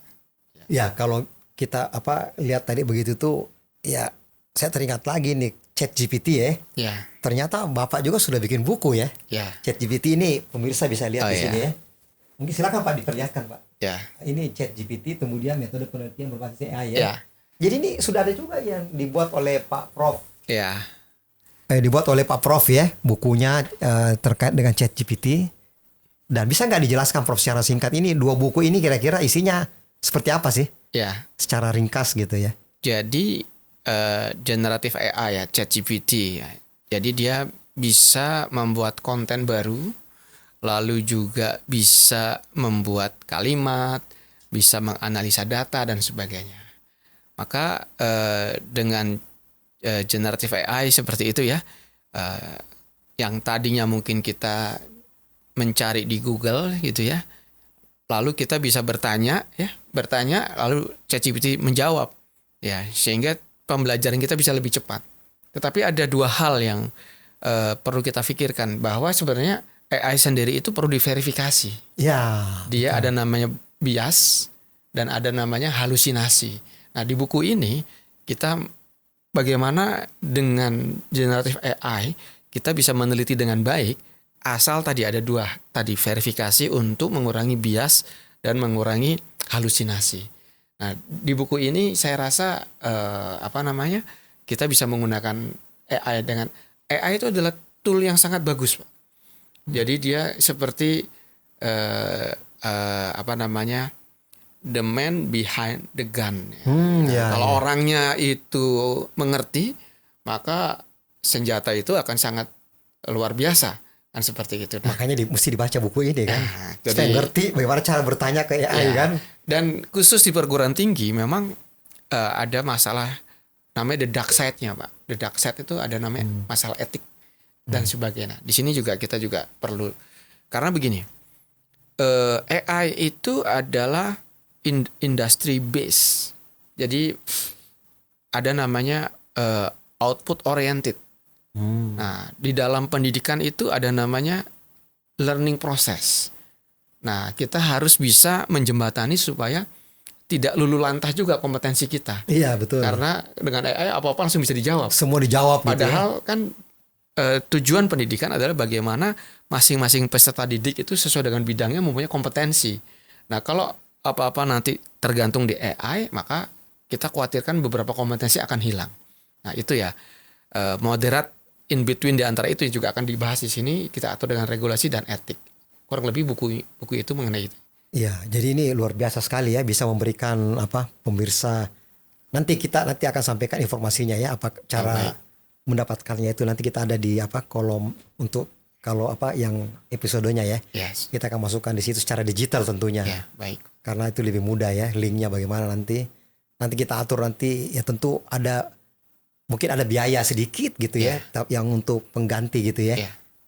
Ya kalau kita lihat tadi begitu tuh, ya saya teringat lagi nih ChatGPT ya. Ya, Ternyata Bapak juga sudah bikin buku ya. ya, ChatGPT ini pemirsa bisa lihat Oh, di iya. sini ya. Mungkin silakan Pak diperlihatkan Pak. ya, Ini ChatGPT kemudian metode penelitian berbasis AI ya. ya, Jadi ini sudah ada juga yang dibuat oleh Pak Prof. ya. Dibuat oleh Pak Prof ya, bukunya terkait dengan ChatGPT. Dan bisa nggak dijelaskan Prof secara singkat ini 2 buku ini kira-kira isinya seperti apa sih? Ya. Secara ringkas gitu ya. Jadi generative AI ya, ChatGPT ya. Jadi dia bisa membuat konten baru, lalu juga bisa membuat kalimat, bisa menganalisa data dan sebagainya. Maka dengan generative AI seperti itu ya, yang tadinya mungkin kita mencari di Google gitu ya, lalu kita bisa bertanya lalu ChatGPT menjawab ya, sehingga pembelajaran kita bisa lebih cepat. Tetapi ada 2 hal yang perlu kita pikirkan, bahwa sebenarnya AI sendiri itu perlu diverifikasi. Ya. Dia ada namanya bias dan ada namanya halusinasi. Nah, di buku ini kita bagaimana dengan generative AI kita bisa meneliti dengan baik, asal tadi ada 2 tadi, verifikasi untuk mengurangi bias dan mengurangi halusinasi. Nah, di buku ini saya rasa kita bisa menggunakan AI. Dengan AI itu adalah tool yang sangat bagus, Pak. Jadi dia seperti the man behind the gun. Kalau orangnya itu mengerti, maka senjata itu akan sangat luar biasa, kan seperti itu. Makanya mesti dibaca buku ini kan. Jadi, supaya ngerti bagaimana cara bertanya ke AI kan. Dan khusus di perguruan tinggi memang ada masalah namanya the dark side-nya, Pak. The dark side itu ada namanya masalah etik dan sebagainya. Di sini juga kita juga perlu, karena begini, AI itu adalah industry base. Jadi ada namanya output oriented. Nah, di dalam pendidikan itu ada namanya learning process. Nah, kita harus bisa menjembatani supaya tidak lulu lantah juga kompetensi kita. Iya, betul. Karena dengan AI apa-apa langsung bisa dijawab. Semua dijawab gitu. Padahal kan tujuan pendidikan adalah bagaimana masing-masing peserta didik itu sesuai dengan bidangnya mempunyai kompetensi. Nah, kalau apa-apa nanti tergantung di AI, maka kita khawatirkan beberapa kompetensi akan hilang. Nah, itu ya, moderate in between di antara itu juga akan dibahas di sini. Kita atur dengan regulasi dan etik. Kurang lebih buku itu mengenai itu. Iya, jadi ini luar biasa sekali ya, bisa memberikan pemirsa. Nanti akan sampaikan informasinya ya, apa cara mendapatkannya itu. Nanti kita ada di kolom untuk kalau yang episodenya ya. Yes. Kita akan masukkan di situ secara digital tentunya. Ya, baik. Karena itu lebih mudah ya, linknya bagaimana nanti kita atur nanti ya, tentu mungkin ada biaya sedikit gitu ya, yang untuk pengganti gitu ya.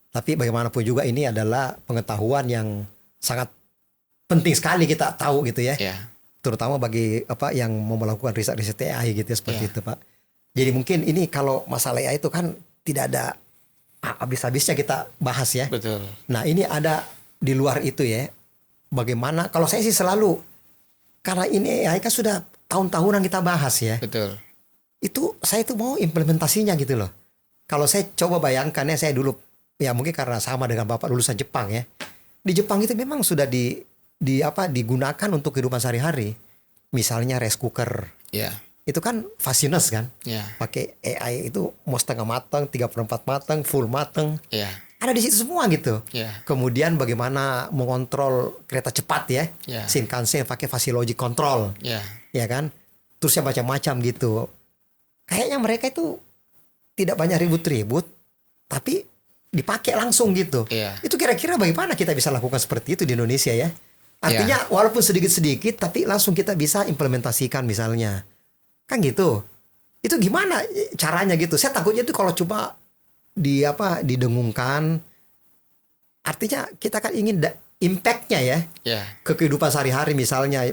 Tapi bagaimanapun juga ini adalah pengetahuan yang sangat penting sekali kita tahu gitu ya. Terutama bagi yang mau melakukan riset AI gitu ya, seperti itu Pak. Jadi mungkin ini kalau masalah AI itu kan tidak ada habis-habisnya kita bahas ya. Betul. Nah, ini ada di luar itu ya. Bagaimana kalau saya sih selalu, karena ini AI kan sudah tahun-tahunan kita bahas ya. Betul. Saya mau implementasinya gitu loh. Kalau saya coba bayangkan ya, saya dulu ya mungkin karena sama dengan Bapak lulusan Jepang ya. Di Jepang itu memang sudah digunakan untuk kehidupan sehari-hari. Misalnya rice cooker. Itu kan fastness kan. Pakai AI itu mau setengah matang, 3/4 matang, full matang. Ada di situ semua gitu. Kemudian bagaimana mengontrol kereta cepat ya. Shinkansen pakai Logic Control. Ya kan? Terus ya macam-macam gitu. Kayaknya mereka itu tidak banyak ribut-ribut, tapi dipakai langsung gitu. Itu kira-kira bagaimana kita bisa lakukan seperti itu di Indonesia ya? Artinya walaupun sedikit-sedikit, tapi langsung kita bisa implementasikan misalnya. Kan gitu. Itu gimana caranya gitu? Saya takutnya itu kalau coba didengungkan, artinya kita kan ingin impact-nya ya Ya, ke kehidupan sehari-hari misalnya,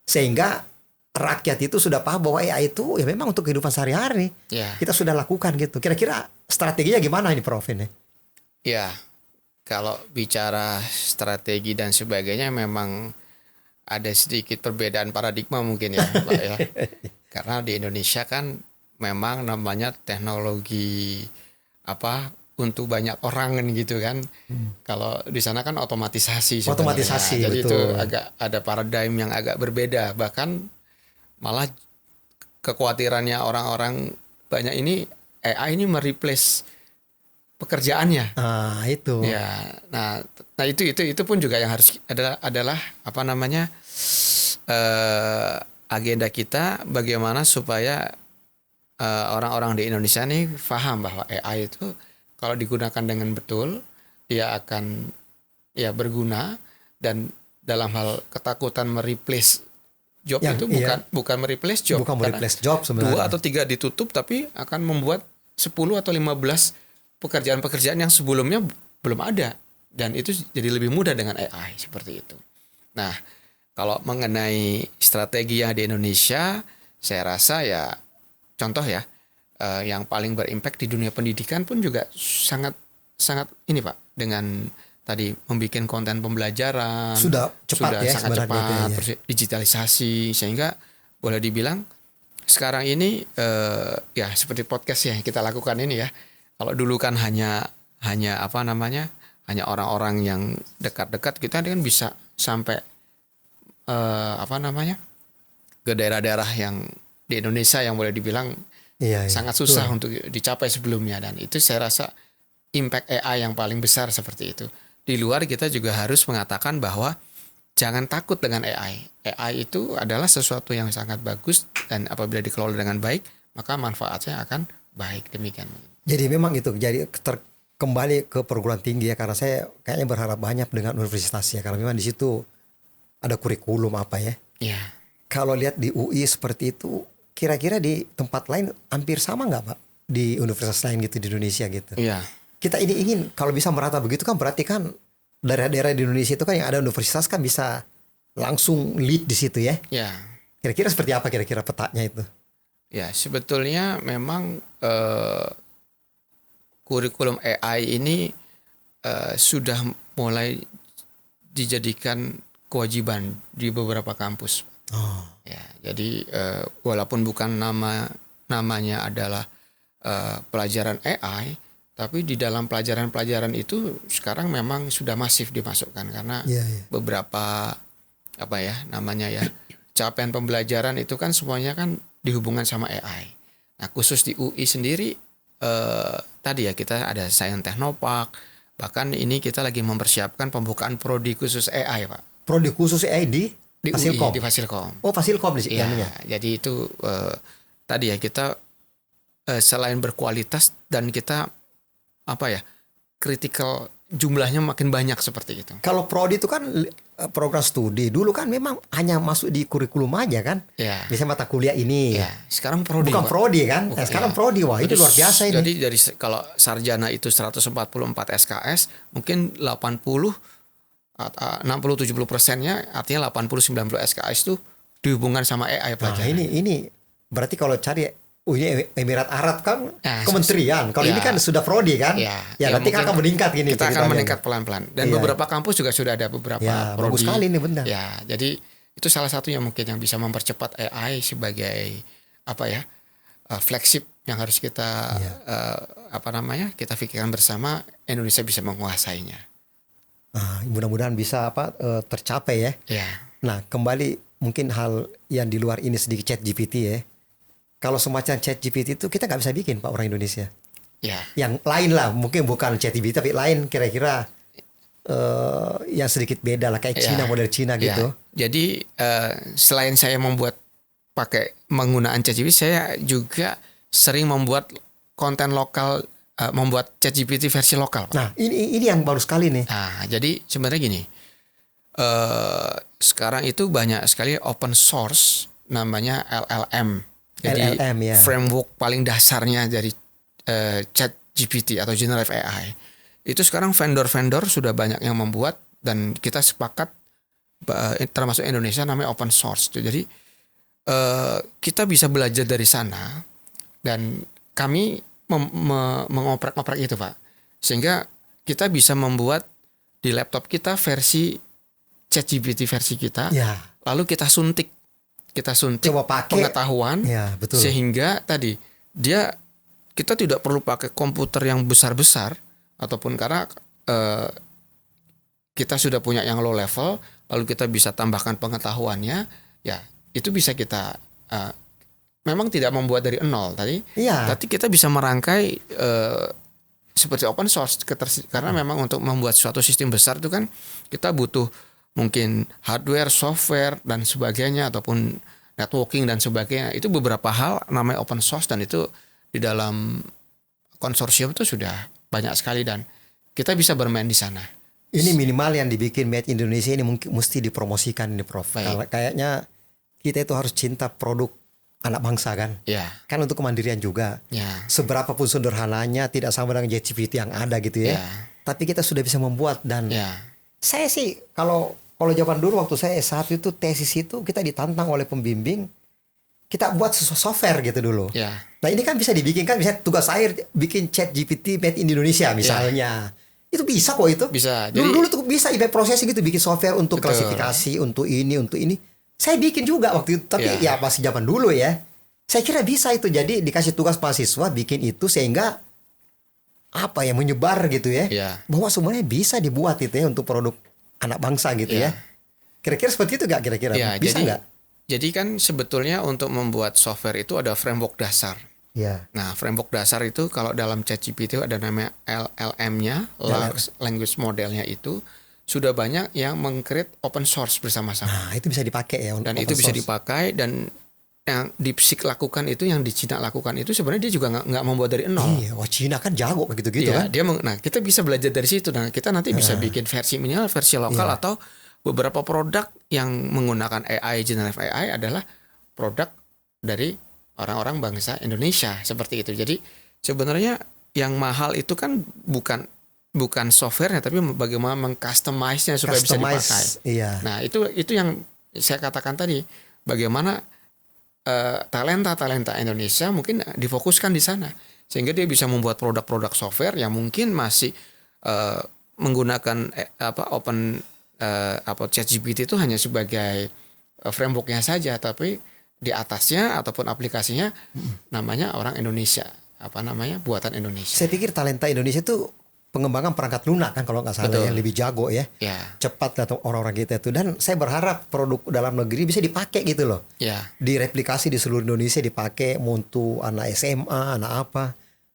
sehingga rakyat itu sudah paham bahwa AI itu ya memang untuk kehidupan sehari-hari ya, kita sudah lakukan gitu. Kira-kira strateginya gimana ini Prof ini? ya. Kalau bicara strategi dan sebagainya memang ada sedikit perbedaan paradigma mungkin ya, Pak ya. Karena di Indonesia kan memang namanya teknologi apa untuk banyak orang kan gitu kan. Kalau di sana kan otomatisasi sebenarnya. Otomatisasi, Jadi itu betul. agak ada paradigm yang agak berbeda. Bahkan malah kekhawatirannya orang-orang banyak ini AI ini mereplace pekerjaannya. Ah, itu. Ya, nah itu pun juga yang harus adalah apa namanya agenda kita bagaimana supaya orang-orang di Indonesia nih paham bahwa AI itu kalau digunakan dengan betul dia akan ya berguna, dan dalam hal ketakutan mereplace job Yang- itu bukan mereplace job, Bukan karena mereplace job sebenarnya. 2 atau 3 ditutup tapi akan membuat 10 atau 15 pekerjaan-pekerjaan yang sebelumnya belum ada, dan itu jadi lebih mudah dengan AI seperti itu. Nah, kalau mengenai strategi yang di Indonesia, saya rasa ya contoh ya yang paling berimpact di dunia pendidikan pun juga sangat sangat ini Pak, dengan tadi membuat konten pembelajaran Sudah cepat ya sangat sebenarnya cepat, dia, ya. terus digitalisasi sehingga boleh dibilang sekarang ini ya seperti podcast ya yang kita lakukan ini ya. Kalau dulu kan hanya apa namanya, hanya orang-orang yang dekat-dekat, kita kan bisa sampai apa namanya ke daerah-daerah yang di Indonesia yang boleh dibilang Iya, iya. sangat susah untuk dicapai sebelumnya, dan itu saya rasa impact AI yang paling besar seperti itu. Di luar kita juga harus mengatakan bahwa jangan takut dengan AI. AI itu adalah sesuatu yang sangat bagus, dan apabila dikelola dengan baik maka manfaatnya akan baik, demikian. Jadi memang itu jadi kembali ke perguruan tinggi ya, karena saya kayaknya berharap banyak dengan universitas ya, karena memang di situ ada kurikulum apa ya. Ya, Kalau lihat di UI seperti itu, kira-kira di tempat lain hampir sama nggak Pak? Di universitas lain gitu di Indonesia gitu. iya, Kita ini ingin kalau bisa merata begitu kan, berarti kan daerah-daerah di Indonesia itu kan yang ada universitas kan bisa langsung lead di situ ya. ya. Kira-kira seperti apa kira-kira petanya itu? Ya, sebetulnya memang kurikulum AI ini sudah mulai dijadikan kewajiban di beberapa kampus. Oh, Ya, jadi walaupun bukan namanya adalah pelajaran AI, tapi di dalam pelajaran-pelajaran itu sekarang memang sudah masif dimasukkan, karena iya, iya. beberapa apa ya namanya ya capaian pembelajaran itu kan semuanya kan dihubungkan sama AI. Nah, khusus di UI sendiri tadi ya kita ada Science Technopark, bahkan ini kita lagi mempersiapkan pembukaan prodi khusus AI Pak, Prodi khusus AI di di Fasilkom. UI, di Fasilkom. Oh, Fasilkom di Ya, dalamnya. jadi itu tadi ya kita selain berkualitas dan kita apa ya kritikal jumlahnya makin banyak seperti itu. Kalau prodi itu kan program studi. Dulu kan memang hanya masuk di kurikulum aja kan. Ya, Misalnya mata kuliah ini. ya. Sekarang prodi. Bukan Pak. prodi kan. Bukan, Sekarang ya. prodi. Wah, itu Jadi- luar biasa ini. Jadi dari kalau sarjana itu 144 SKS, mungkin 80 60-70%-nya artinya 80-90 SKS itu dihubungkan sama AI Nah, pelajaran. ini berarti kalau cari ini Emirat Arab kan Ya, kementerian. Kalau ya. ini kan sudah prodi kan. Ya, Ya, ya nanti kan mungkin akan meningkat gini. Kita akan ceritanya. meningkat pelan-pelan. Dan Iya. beberapa kampus juga sudah ada beberapa Ya, prodi. bagus sekali ini benar. Ya, jadi itu salah satunya mungkin yang bisa mempercepat AI sebagai apa ya flagship yang harus kita Iya. apa namanya kita pikirkan bersama, Indonesia bisa menguasainya. Nah, mudah-mudahan bisa tercapai ya. Ya, Nah, kembali mungkin hal yang di luar ini sedikit ChatGPT ya. Kalau semacam ChatGPT itu kita nggak bisa bikin Pak orang Indonesia. ya, Yang lain lah, mungkin bukan ChatGPT tapi lain kira-kira yang sedikit beda lah kayak Ya. Cina, model Cina ya. gitu. Jadi selain saya pakai penggunaan ChatGPT, saya juga sering membuat konten lokal, membuat ChatGPT versi lokal. Pak. Nah, ini yang baru sekali nih. Nah, jadi sebenarnya gini, sekarang itu banyak sekali open source namanya LLM. Jadi LLM, ya. framework paling dasarnya dari ChatGPT atau Generative AI. Itu sekarang vendor-vendor sudah banyak yang membuat, dan kita sepakat termasuk Indonesia namanya open source. Jadi kita bisa belajar dari sana dan kami mengoprek-oprek itu Pak, sehingga kita bisa membuat di laptop kita versi ChatGPT versi kita, Ya. lalu kita suntik Coba pakai. pengetahuan, Ya, betul. sehingga tadi kita tidak perlu pakai komputer yang besar-besar ataupun karena kita sudah punya yang low level, lalu kita bisa tambahkan pengetahuannya, ya itu bisa kita memang tidak membuat dari nol tadi, Iya. tapi kita bisa merangkai seperti open source karena memang untuk membuat suatu sistem besar itu kan kita butuh mungkin hardware, software dan sebagainya ataupun networking dan sebagainya. Itu beberapa hal namanya open source dan itu di dalam konsorsium itu sudah banyak sekali dan kita bisa bermain di sana. Ini minimal yang dibikin Made in Indonesia ini mungkin mesti dipromosikan ini Prof. Baik. Kayaknya kita itu harus cinta produk anak bangsa kan. Ya, Kan untuk kemandirian juga. ya, Seberapa pun sederhananya tidak sama dengan JetGPT yang ada gitu ya. ya, Tapi kita sudah bisa membuat dan ya, saya sih kalau zaman dulu waktu saya S1 itu tesis itu kita ditantang oleh pembimbing kita buat software gitu dulu. ya, Nah ini kan bisa dibikin kan bisa tugas akhir bikin ChatGPT Made in Indonesia misalnya. Itu bisa kok itu. bisa. Jadi Dulu tuh bisa event processing gitu bikin software untuk Betul. klasifikasi untuk ini. Saya bikin juga waktu itu tapi Ya. ya masih zaman dulu ya. Saya kira bisa itu jadi dikasih tugas mahasiswa bikin itu sehingga apa ya menyebar gitu ya. ya, Bahwa semuanya bisa dibuat itu ya untuk produk anak bangsa gitu Ya. ya. Kira-kira seperti itu gak kira-kira? ya. Bisa Jadi nggak? jadi kan sebetulnya untuk membuat software itu ada framework dasar. Ya. Nah, framework dasar itu kalau dalam ChatGPT ada namanya LLM-nya, Large Language Modelnya itu sudah banyak yang meng-create open source bersama-sama. Nah itu bisa dipakai ya. Dan open itu bisa source. dipakai dan yang DeepSeek lakukan itu, yang di Cina lakukan itu sebenarnya dia juga nggak membuat dari nol. Iya, wah Cina kan jago gitu-gitu Iya, kan. nah kita bisa belajar dari situ. Nah kita nanti bisa bikin versi minimal, versi lokal Iya. atau beberapa produk yang menggunakan AI, generative AI adalah produk dari orang-orang bangsa Indonesia seperti itu. Jadi sebenarnya yang mahal itu kan bukan softwarenya, tapi bagaimana mengcustomize-nya supaya bisa dipakai. Customize, iya. Nah itu yang saya katakan tadi, bagaimana talenta Indonesia mungkin difokuskan di sana sehingga dia bisa membuat produk-produk software yang mungkin masih menggunakan ChatGPT itu hanya sebagai frameworknya saja, tapi di atasnya ataupun aplikasinya namanya orang Indonesia, buatan Indonesia. Saya pikir talenta Indonesia itu pengembangan perangkat lunak kan kalau nggak salah Betul. yang lebih jago ya. Ya, Cepat atau orang-orang kita itu dan saya berharap produk dalam negeri bisa dipakai gitu loh. ya, Direplikasi di seluruh Indonesia dipakai untuk anak SMA, anak apa.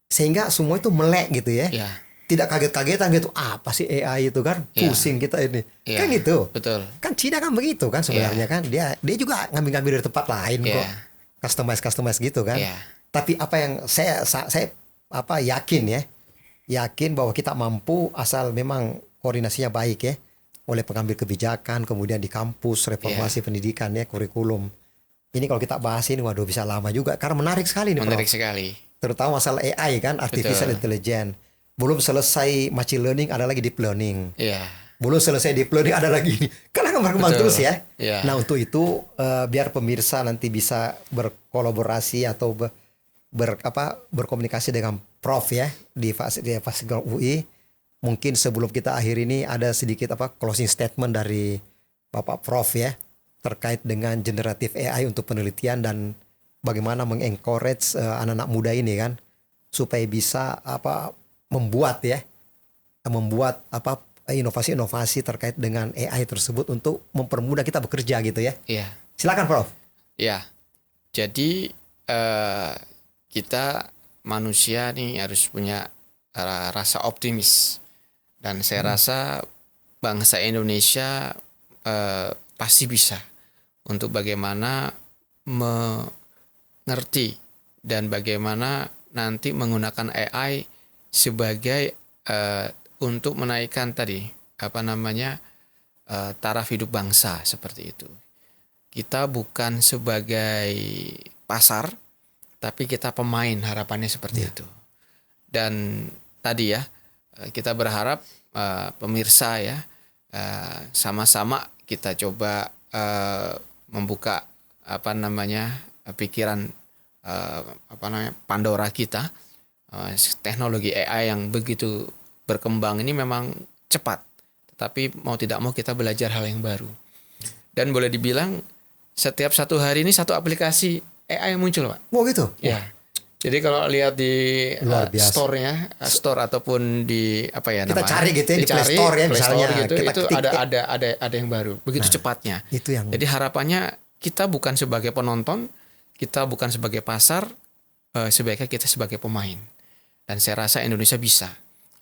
Sehingga semua itu melek gitu ya. ya, Tidak kaget-kagetan gitu. Apa sih AI itu kan? Ya. Pusing kita ini. ya. Kan gitu. Betul. Kan Cina kan begitu kan sebenarnya kan. Dia juga ngambil-ngambil dari tempat lain Ya. kok. Customize gitu kan. Ya, Tapi apa yang saya yakin ya. Yakin bahwa kita mampu asal memang koordinasinya baik ya. Oleh pengambil kebijakan, kemudian di kampus, reformasi pendidikan ya, kurikulum. Ini kalau kita bahas ini waduh bisa lama juga. Karena menarik sekali nih menarik Prof. sekali. Terutama masalah AI kan, artificial Betul. intelligence. Belum selesai machine learning, ada lagi deep learning. Ya, Belum selesai deep learning, ada lagi ini. Kan akan berkembang Betul. terus ya. Ya. Nah untuk itu biar pemirsa nanti bisa berkolaborasi atau berkomunikasi dengan Prof ya di Fakultas UI. Mungkin sebelum kita akhir ini ada sedikit closing statement dari Bapak Prof ya terkait dengan generatif AI untuk penelitian dan bagaimana mengencourage anak-anak muda ini kan supaya bisa membuat inovasi-inovasi terkait dengan AI tersebut untuk mempermudah kita bekerja gitu ya. ya. Silakan Prof. Ya, jadi kita manusia nih harus punya rasa optimis dan saya rasa bangsa Indonesia pasti bisa untuk bagaimana mengerti dan bagaimana nanti menggunakan AI sebagai untuk menaikkan taraf hidup bangsa seperti itu. Kita bukan sebagai pasar, tapi kita pemain, harapannya seperti itu. Dan tadi ya, kita berharap pemirsa ya, sama-sama kita coba membuka pikiran Pandora kita. Teknologi AI yang begitu berkembang ini memang cepat, tetapi mau tidak mau kita belajar hal yang baru. Dan boleh dibilang setiap satu hari ini satu aplikasi AI yang muncul, Pak. Oh gitu. Ya. Jadi kalau lihat di Luar biasa. store-nya, store ataupun di Kita cari gitu ya, di Play Store ya, misalnya. gitu, Kita itu ketik, ada yang baru. Begitu cepatnya. Itu yang Jadi harapannya kita bukan sebagai penonton, kita bukan sebagai pasar, sebaiknya kita sebagai pemain. Dan saya rasa Indonesia bisa.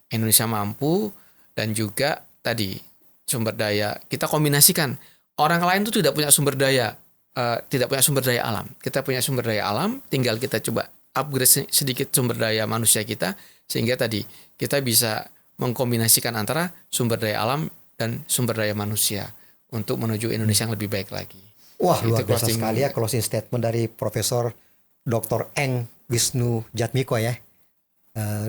Indonesia mampu, dan juga tadi sumber daya kita kombinasikan. Orang lain itu tidak punya sumber daya, tidak punya sumber daya alam. Kita punya sumber daya alam, tinggal kita coba upgrade sedikit sumber daya manusia kita, sehingga tadi kita bisa mengkombinasikan antara sumber daya alam dan sumber daya manusia untuk menuju Indonesia yang lebih baik lagi. Wah, Itu luar biasa closing. sekali ya closing statement dari Profesor Dr. Eng Wisnu Jatmiko ya,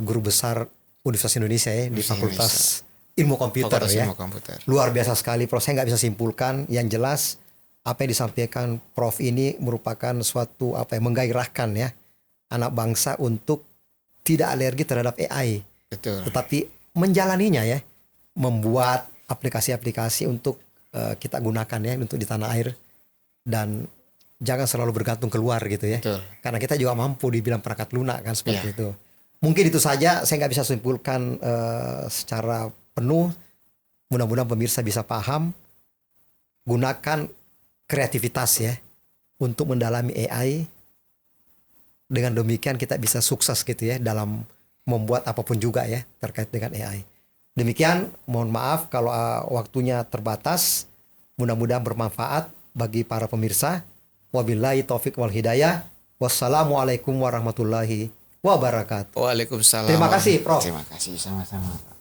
guru besar Universitas Indonesia ya, di Fakultas Ilmu Komputer Fakultas ya. Ilmu Komputer. Luar biasa sekali, Prof. Saya nggak bisa simpulkan. Yang jelas apa yang disampaikan Prof ini merupakan suatu menggairahkan ya anak bangsa untuk tidak alergi terhadap AI, Betul. tetapi menjalaninya ya, membuat aplikasi-aplikasi untuk kita gunakan ya untuk di tanah air, dan jangan selalu bergantung keluar gitu ya. Betul. Karena kita juga mampu dibilang perangkat lunak kan seperti itu. Mungkin itu saja, saya nggak bisa simpulkan secara penuh. Mudah-mudahan pemirsa bisa paham. Gunakan kreativitas ya untuk mendalami AI. Dengan demikian kita bisa sukses gitu ya dalam membuat apapun juga ya terkait dengan AI. Demikian, mohon maaf kalau waktunya terbatas. Mudah-mudahan bermanfaat bagi para pemirsa. Wabillahi taufik wal hidayah. Wassalamualaikum warahmatullahi wabarakatuh. Waalaikumsalam. Terima kasih, Prof. Terima kasih sama-sama.